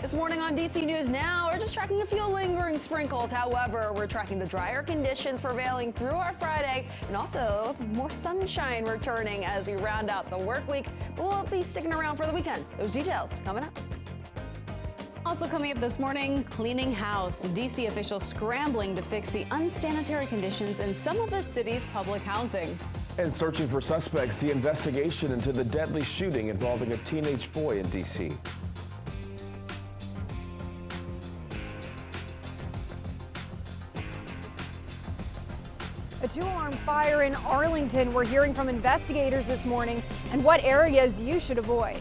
This morning on DC News Now, we're just tracking a few lingering sprinkles. However, we're tracking the drier conditions prevailing through our Friday and also more sunshine returning as we round out the work week. But we'll be sticking around for the weekend. Those details coming up. Also coming up this morning, cleaning house. DC officials scrambling to fix the unsanitary conditions in some of the city's public housing. And searching for suspects, the investigation into the deadly shooting involving a teenage boy in DC. A 2-alarm fire in Arlington. We're hearing from investigators this morning and what areas you should avoid.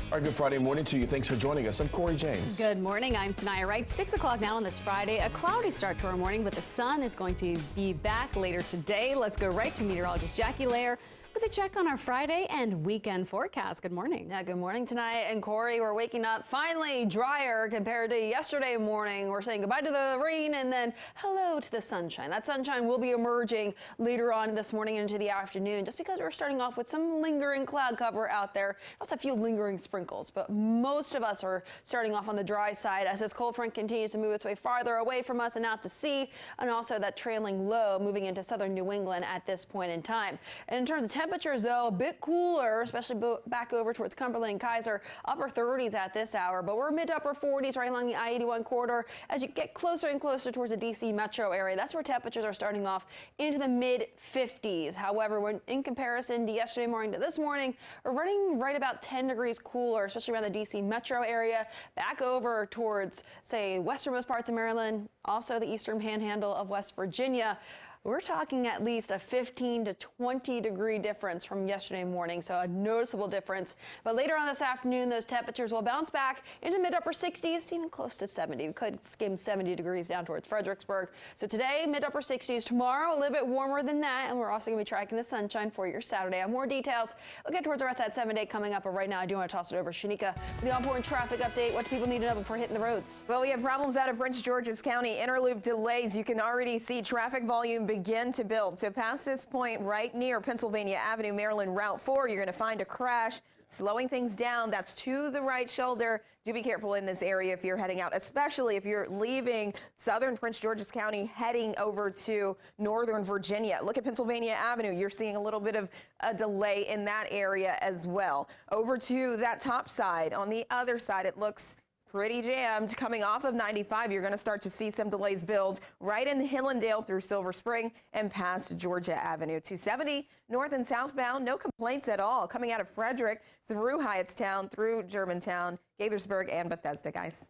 All right, good Friday morning to you. Thanks for joining us. I'm Corey James. Good morning. I'm Tanaya Wright. 6 o'clock now on this Friday. A cloudy start to our morning, but the sun is going to be back later today. Let's go right to meteorologist Jackie Lair with a check on our Friday and weekend forecast. Good morning. Yeah, good morning tonight. And Corey, we're waking up finally drier compared to yesterday morning. We're saying goodbye to the rain and then hello to the sunshine. That sunshine will be emerging later on this morning into the afternoon, just because we're starting off with some lingering cloud cover out there. Also a few lingering sprinkles, but most of us are starting off on the dry side as this cold front continues to move its way farther away from us and out to sea, and also that trailing low moving into southern New England at this point in time. And in terms of temperatures, though, a bit cooler, especially back over towards Cumberland and Kaiser, upper 30s at this hour, but we're mid to upper 40s right along the I-81 corridor as you get closer and closer towards the DC metro area. That's where temperatures are starting off into the mid 50s. However, when in comparison to yesterday morning to this morning, we're running right about 10 degrees cooler, especially around the DC metro area, back over towards, say, westernmost parts of Maryland, also the eastern panhandle of West Virginia. We're talking at least a 15 to 20 degree difference from yesterday morning, so a noticeable difference. But later on this afternoon, those temperatures will bounce back into mid-upper 60s, even close to 70. We could skim 70 degrees down towards Fredericksburg. So today, mid-upper 60s. Tomorrow, a little bit warmer than that, and we're also going to be tracking the sunshine for your Saturday. I have more details. We'll get towards the rest of that 7-day coming up, but right now I do want to toss it over to Shanika for the all-important traffic update. What do people need to know before hitting the roads? Well, we have problems out of Prince George's County. Interloop delays. You can already see traffic volume begin to build. So past this point, right near Pennsylvania Avenue, Maryland Route 4, you're going to find a crash, slowing things down. That's to the right shoulder. Do be careful in this area if you're heading out, especially if you're leaving southern Prince George's County, heading over to northern Virginia. Look at Pennsylvania Avenue. You're seeing a little bit of a delay in that area as well. Over to that top side. On the other side, it looks pretty jammed. Coming off of 95, you're going to start to see some delays build right in Hillendale through Silver Spring and past Georgia Avenue. 270 north and southbound, no complaints at all. Coming out of Frederick through Hyattstown, through Germantown, Gaithersburg, and Bethesda, guys.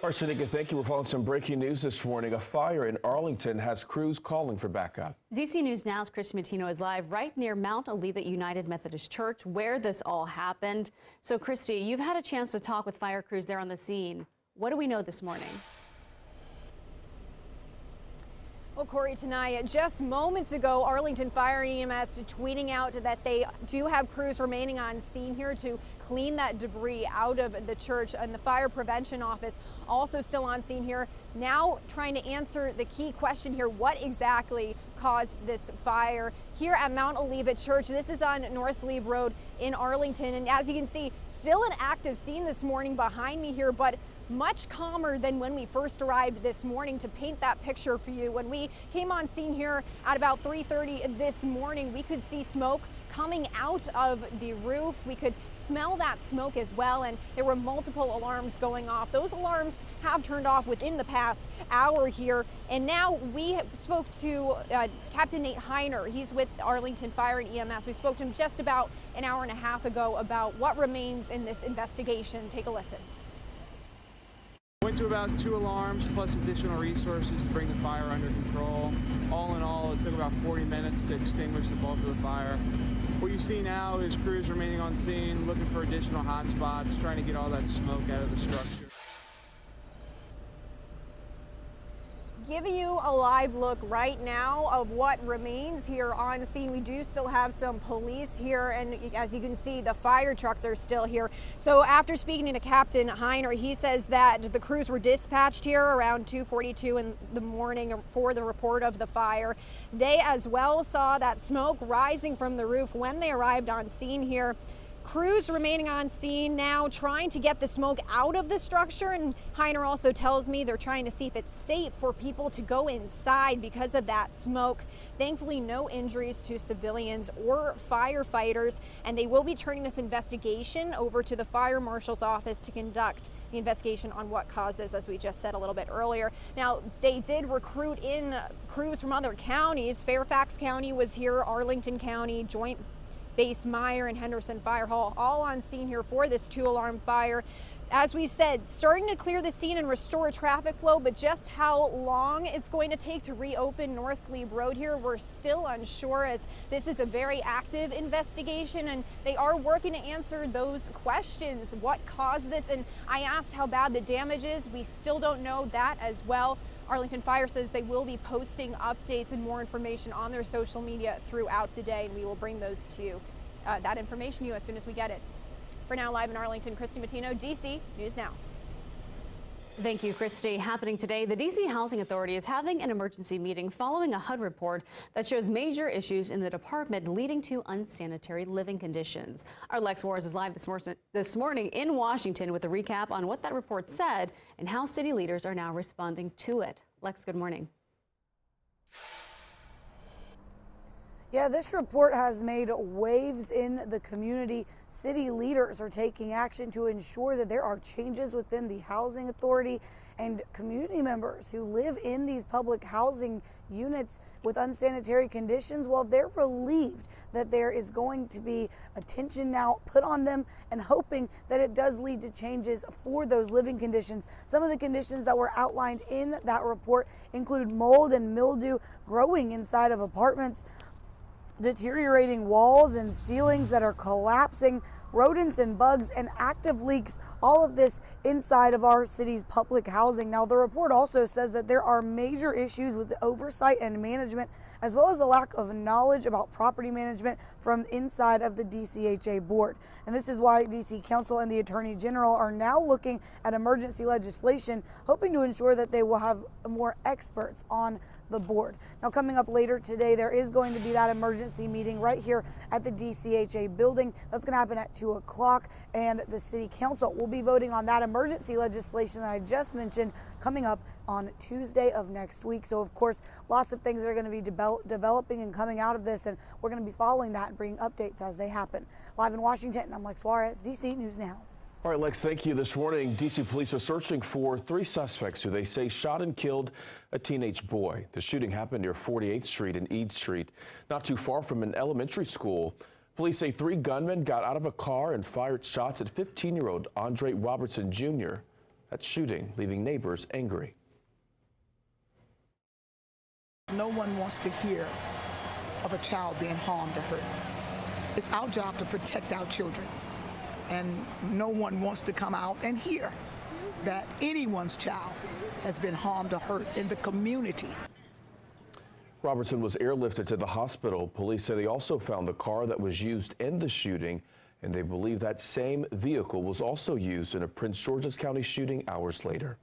All right, Shanika, thank you. We're following some breaking news this morning. A fire in Arlington has crews calling for backup. DC News Now's Chris Matino is live right near Mount Olivet United Methodist Church, where this all happened. So, Christy, you've had a chance to talk with fire crews there on the scene. What do we know this morning? Well, Corey, tonight, just moments ago, Arlington Fire EMS tweeting out that they do have crews remaining on scene here to clean that debris out of the church, and the fire prevention office also still on scene here, now trying to answer the key question here: what exactly caused this fire here at Mount Olivet Church? This is on North Glebe Road in Arlington, and as you can see, still an active scene this morning behind me here, but much calmer than when we first arrived this morning. To paint that picture for you, when we came on scene here at about 3:30 this morning, we could see smoke coming out of the roof. We could smell that smoke as well, and there were multiple alarms going off. Those alarms have turned off within the past hour here, and now we spoke to Captain Nate Heiner. He's with Arlington Fire and EMS. We spoke to him just about an hour and a half ago about what remains in this investigation. Take a listen. Went to about 2 alarms plus additional resources to bring the fire under control. All in all, it took about 40 minutes to extinguish the bulk of the fire. What you see now is crews remaining on scene, looking for additional hot spots, trying to get all that smoke out of the structure. giving you a live look right now of what remains here on scene. We do still have some police here, and as you can see, the fire trucks are still here. So after speaking to Captain Heiner, he says that the crews were dispatched here around 2:42 in the morning for the report of the fire. They as well saw that smoke rising from the roof when they arrived on scene here. Crews remaining on scene now trying to get the smoke out of the structure, and Heiner also tells me they're trying to see if it's safe for people to go inside because of that smoke. Thankfully, no injuries to civilians or firefighters, and they will be turning this investigation over to the fire marshal's office to conduct the investigation on what caused this, as we just said a little bit earlier. Now, they did recruit in crews from other counties. Fairfax County was here, Arlington County, Joint Base Meyer and Henderson Fire Hall, all on scene here for this 2-alarm fire. As we said, starting to clear the scene and restore traffic flow, but just how long it's going to take to reopen North Glebe Road here, we're still unsure, as this is a very active investigation and they are working to answer those questions. What caused this? And I asked how bad the damage is. We still don't know that as well. Arlington Fire says they will be posting updates and more information on their social media throughout the day, and we will bring those to you, that information to you as soon as we get it. For now, live in Arlington, Christy Matino, DC News Now. Thank you, Christy. Happening today, the DC Housing Authority is having an emergency meeting following a HUD report that shows major issues in the department leading to unsanitary living conditions. Our Lex Wars is live this morning in Washington with a recap on what that report said and how city leaders are now responding to it. Lex, good morning. Yeah, this report has made waves in the community. City leaders are taking action to ensure that there are changes within the housing authority, and community members who live in these public housing units with unsanitary conditions, well, they're relieved that there is going to be attention now put on them and hoping that it does lead to changes for those living conditions. Some of the conditions that were outlined in that report include mold and mildew growing inside of apartments, deteriorating walls and ceilings that are collapsing, rodents and bugs, and active leaks, all of this inside of our city's public housing. Now, the report also says that there are major issues with the oversight and management, as well as a lack of knowledge about property management from inside of the DCHA board. And this is why DC Council and the Attorney General are now looking at emergency legislation, hoping to ensure that they will have more experts on the board. Now, coming up later today, there is going to be that emergency meeting right here at the DCHA building. That's going to happen at 2 o'clock, and the City Council will be voting on that emergency legislation that I just mentioned coming up on Tuesday of next week. So, of course, lots of things that are going to be developing and coming out of this, and we're going to be following that and bringing updates as they happen. Live in Washington, I'm Lex Juarez, DC News Now. All right, Lex, thank you. This morning, D.C. police are searching for 3 suspects who they say shot and killed a teenage boy. The shooting happened near 48th Street and Eade Street, not too far from an elementary school. Police say 3 gunmen got out of a car and fired shots at 15-year-old Andre Robertson Jr. That shooting leaving neighbors angry. No one wants to hear of a child being harmed or hurt. It's our job to protect our children. And no one wants to come out and hear that anyone's child has been harmed or hurt in the community. Robertson was airlifted to the hospital. Police say they also found the car that was used in the shooting, and they believe that same vehicle was also used in a Prince George's County shooting hours later.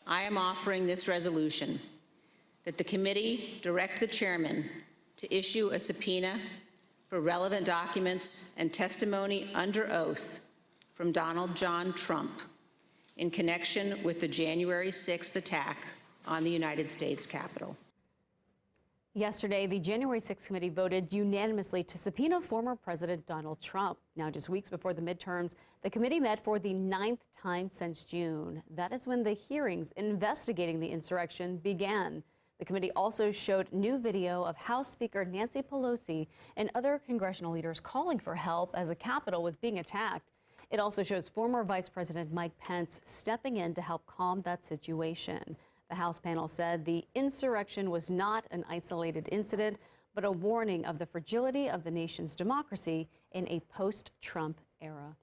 I am offering this resolution that the committee direct the chairman to issue a subpoena for relevant documents and testimony under oath from Donald John Trump in connection with the January 6th attack on the United States Capitol. Yesterday, the January 6th committee voted unanimously to subpoena former President Donald Trump. Now, just weeks before the midterms, the committee met for the 9th time since June. That is when the hearings investigating the insurrection began. The committee also showed new video of House Speaker Nancy Pelosi and other congressional leaders calling for help as the Capitol was being attacked. It also shows former Vice President Mike Pence stepping in to help calm that situation. The House panel said the insurrection was not an isolated incident, but a warning of the fragility of the nation's democracy in a post-Trump era.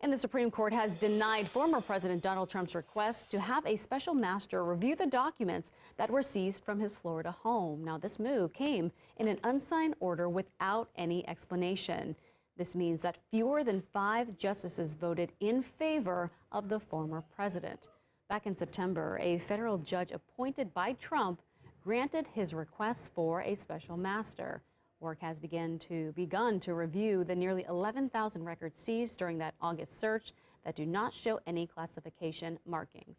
And the Supreme Court has denied former President Donald Trump's request to have a special master review the documents that were seized from his Florida home. Now, this move came in an unsigned order without any explanation. This means that fewer than 5 justices voted in favor of the former president. Back in September, a federal judge appointed by Trump granted his request for a special master. Work has begun to review the nearly 11,000 records seized during that August search that do not show any classification markings.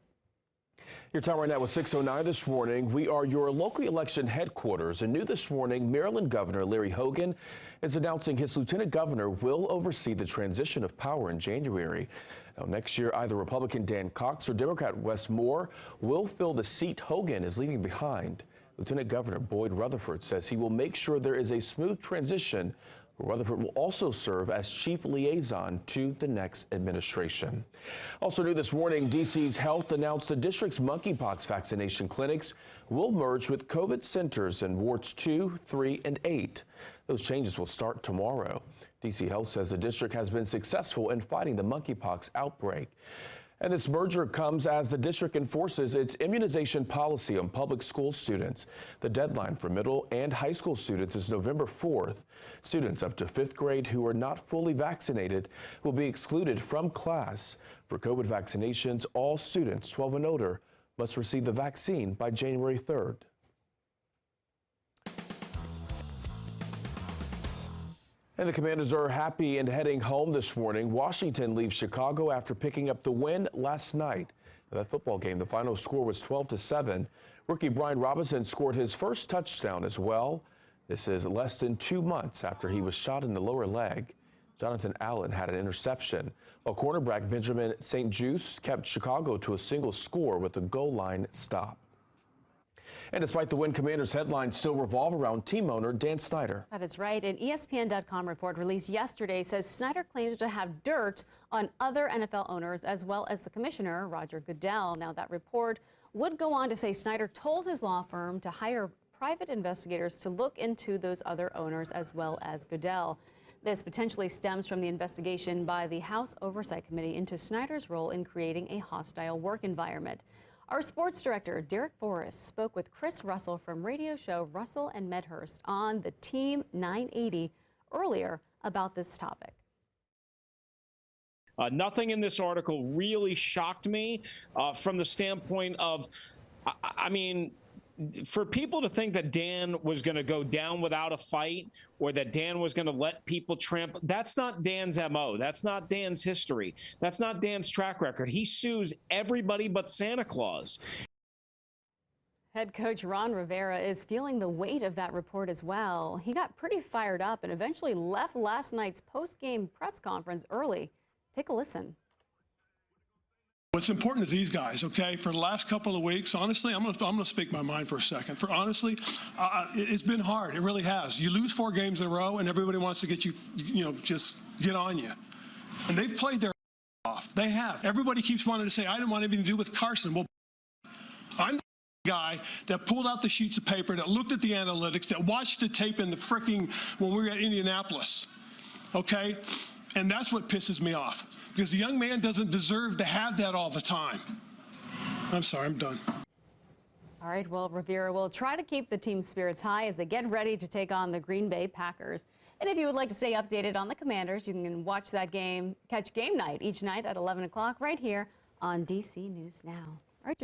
Your time right now was 6:09 this morning. We are your local election headquarters, and new this morning, Maryland Governor Larry Hogan is announcing his lieutenant governor will oversee the transition of power in January. Now, next year, either Republican Dan Cox or Democrat Wes Moore will fill the seat Hogan is leaving behind. Lieutenant Governor Boyd Rutherford says he will make sure there is a smooth transition. Rutherford will also serve as chief liaison to the next administration. Also new this morning, D.C.'s Health announced the district's monkeypox vaccination clinics will merge with COVID centers in wards 2, 3, and 8. Those changes will start tomorrow. D.C. Health says the district has been successful in fighting the monkeypox outbreak. And this merger comes as the district enforces its immunization policy on public school students. The deadline for middle and high school students is November 4th. Students up to 5th grade who are not fully vaccinated will be excluded from class. For COVID vaccinations, all students 12 and older must receive the vaccine by January 3rd. And the Commanders are happy and heading home this morning. Washington leaves Chicago after picking up the win last night. In that football game, the final score was 12-7. Rookie Brian Robinson scored his first touchdown as well. This is less than 2 months after he was shot in the lower leg. Jonathan Allen had an interception, while cornerback Benjamin St-Juste kept Chicago to a single score with a goal line stop. And despite the win, Commanders headlines still revolve around team owner Dan Snyder. That is right. An ESPN.com report released yesterday says Snyder claims to have dirt on other NFL owners as well as the commissioner, Roger Goodell. Now, that report would go on to say Snyder told his law firm to hire private investigators to look into those other owners as well as Goodell. This potentially stems from the investigation by the House Oversight Committee into Snyder's role in creating a hostile work environment. Our sports director, Derek Forrest, spoke with Chris Russell from radio show Russell and Medhurst on the Team 980 earlier about this topic. Nothing in this article really shocked me from the standpoint of, I mean, for people to think that Dan was going to go down without a fight or that Dan was going to let people trample, that's not Dan's MO. That's not Dan's history. That's not Dan's track record. He sues everybody but Santa Claus. Head coach Ron Rivera is feeling the weight of that report as well. He got pretty fired up and eventually left last night's post-game press conference early. Take a listen. What's important is these guys, okay? For the last couple of weeks, honestly, I'm gonna speak my mind for a second. Honestly, it's been hard. It really has. You lose 4 games in a row, and everybody wants to get you, just get on you. And they've played their off. They have. Everybody keeps wanting to say, I didn't want anything to do with Carson. Well, I'm the guy that pulled out the sheets of paper, that looked at the analytics, that watched the tape in the when we were at Indianapolis, okay? And that's what pisses me off. Because the young man doesn't deserve to have that all the time. I'm sorry, I'm done. All right, well, Rivera will try to keep the team's spirits high as they get ready to take on the Green Bay Packers. And if you would like to stay updated on the Commanders, you can watch that game, catch game night each night at 11 o'clock right here on DC News Now.